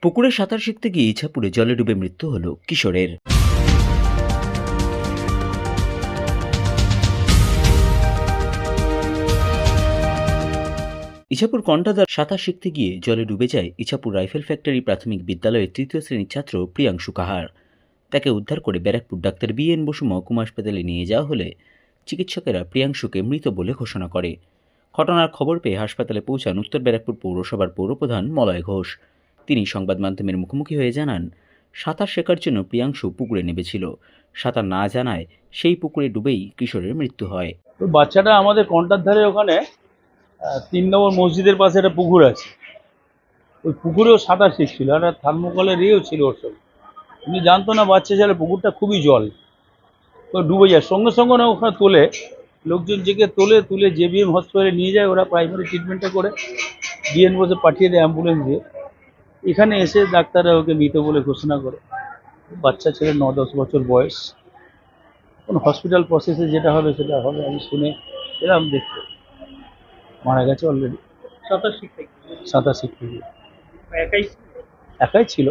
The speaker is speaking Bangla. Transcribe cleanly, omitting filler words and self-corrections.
পুকুরে সাঁতার শিখতে গিয়ে ইছাপুরে জলে ডুবে মৃত্যু হল কিশোরের। ইছাপুর কন্টাদার সাঁতার শিখতে গিয়ে জলে ডুবে যায় ইছাপুর রাইফেল ফ্যাক্টরি প্রাথমিক বিদ্যালয়ের তৃতীয় শ্রেণীর ছাত্র প্রিয়াংশু কাহার। তাকে উদ্ধার করে ব্যারাকপুর ডাক্তার BN বসু মহকুমা হাসপাতালে নিয়ে যাওয়া হলে চিকিৎসকেরা প্রিয়াংশুকে মৃত বলে ঘোষণা করে। ঘটনার খবর পেয়ে হাসপাতালে পৌঁছান উত্তর ব্যারাকপুর পৌরসভার পৌরপ্রধান মলয় ঘোষ। তিনি সংবাদ মাধ্যমের মুখোমুখি হয়ে জানান, সাঁতার শেখার জন্য প্রিয়াংশু পুকুরে নেমেছিল। সাঁতার না জানায় সেই পুকুরে ডুবেই কিশোরের মৃত্যু হয়। তো বাচ্চাটা আমাদের কন্টার ধারে ওখানে 3 নম্বর মসজিদের পাশে একটা পুকুর আছে, ওই পুকুরেও সাঁতার শিখছিল। একটা থার্মোকলের ইয়েও ছিল ওর সঙ্গে। উনি জানতো না বাচ্চা ছেলে পুকুরটা খুবই জল, তো ডুবে যায়। সঙ্গে সঙ্গে না ওখানে তোলে, লোকজন জেগে তুলে JBM হসপিটালে নিয়ে যায়। ওরা প্রাইমারি ট্রিটমেন্টটা করে BN বসে পাঠিয়ে দেয় অ্যাম্বুলেন্স দিয়ে। এখানে এসে ডাক্তাররা ওকে মৃত বলে ঘোষণা করে। বাচ্চা ছেলে 9-10 বছর বয়স। কোন হসপিটাল প্রসেসে যেটা হবে সেটা হবে। আমি শুনে এরকম দেখতে মারা গেছে অলরেডি। সাঁতার শিখতে গিয়ে একাই ছিল।